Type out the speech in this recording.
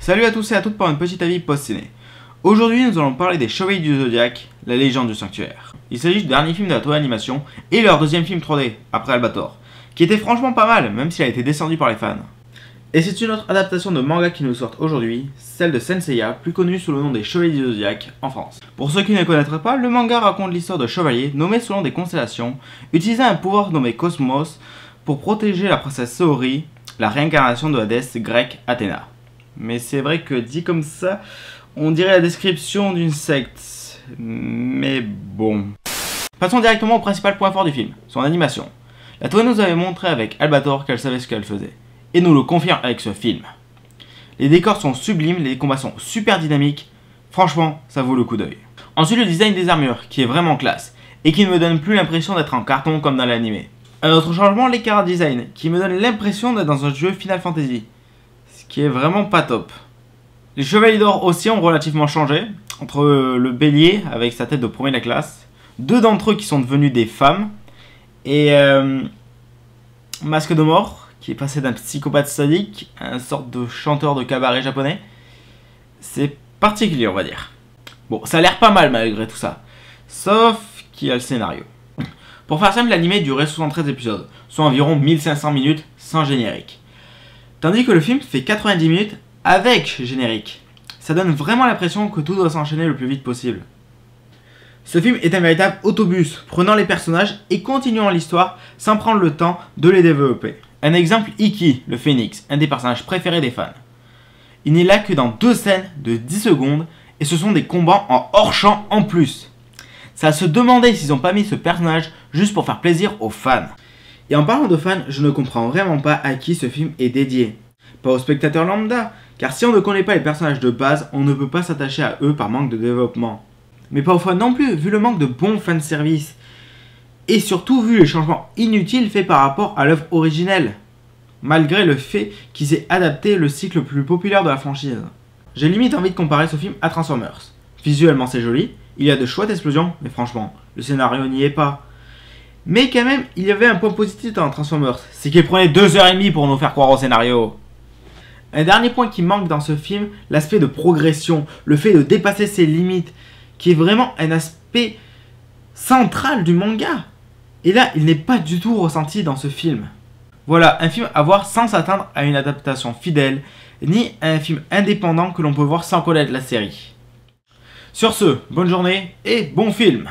Salut à tous et à toutes pour un petit avis post-ciné. Aujourd'hui nous allons parler des Chevaliers du Zodiaque, la légende du sanctuaire. Il s'agit du dernier film de la toile d'animation et leur deuxième film 3D, après Albator, qui était franchement pas mal, même s'il a été descendu par les fans. Et c'est une autre adaptation de manga qui nous sort aujourd'hui, celle de Senseiya, plus connue sous le nom des Chevaliers du Zodiaque en France. Pour ceux qui ne connaîtraient pas, le manga raconte l'histoire de chevaliers nommés selon des constellations, utilisant un pouvoir nommé Cosmos pour protéger la princesse Saori, la réincarnation de la déesse grecque Athéna. Mais c'est vrai que dit comme ça, on dirait la description d'une secte. Mais bon. Passons directement au principal point fort du film, son animation. La toile nous avait montré avec Albator qu'elle savait ce qu'elle faisait. Et nous le confirme avec ce film. Les décors sont sublimes, les combats sont super dynamiques. Franchement, ça vaut le coup d'œil. Ensuite, le design des armures, qui est vraiment classe. Et qui ne me donne plus l'impression d'être en carton comme dans l'animé. Un autre changement, les chara design, qui me donne l'impression d'être dans un jeu Final Fantasy. Ce qui est vraiment pas top. Les Chevaliers d'Or aussi ont relativement changé, entre le bélier avec sa tête de premier de la classe, deux d'entre eux qui sont devenus des femmes, et Masque de Mort, qui est passé d'un psychopathe sadique à une sorte de chanteur de cabaret japonais. C'est particulier, on va dire. Bon, ça a l'air pas mal malgré tout ça, sauf qu'il y a le scénario. Pour faire simple, l'anime durait 73 épisodes, soit environ 1500 minutes sans générique. Tandis que le film fait 90 minutes avec générique. Ça donne vraiment l'impression que tout doit s'enchaîner le plus vite possible. Ce film est un véritable autobus, prenant les personnages et continuant l'histoire sans prendre le temps de les développer. Un exemple, Iki, le Phénix, un des personnages préférés des fans. Il n'est là que dans 2 scènes de 10 secondes et ce sont des combats en hors-champ en plus. Ça a se demander s'ils n'ont pas mis ce personnage juste pour faire plaisir aux fans. Et en parlant de fans, je ne comprends vraiment pas à qui ce film est dédié. Pas aux spectateurs lambda, car si on ne connaît pas les personnages de base, on ne peut pas s'attacher à eux par manque de développement. Mais pas aux fans non plus, vu le manque de bons fanservice. Et surtout vu les changements inutiles faits par rapport à l'œuvre originelle. Malgré le fait qu'ils aient adapté le cycle le plus populaire de la franchise. J'ai limite envie de comparer ce film à Transformers. Visuellement c'est joli, il y a de chouettes explosions, mais franchement, le scénario n'y est pas. Mais quand même, il y avait un point positif dans Transformers, c'est qu'il prenait 2h30 pour nous faire croire au scénario. Un dernier point qui manque dans ce film, l'aspect de progression, le fait de dépasser ses limites, qui est vraiment un aspect central du manga. Et là, il n'est pas du tout ressenti dans ce film. Voilà, un film à voir sans s'attendre à une adaptation fidèle, ni à un film indépendant que l'on peut voir sans connaître la série. Sur ce, bonne journée et bon film!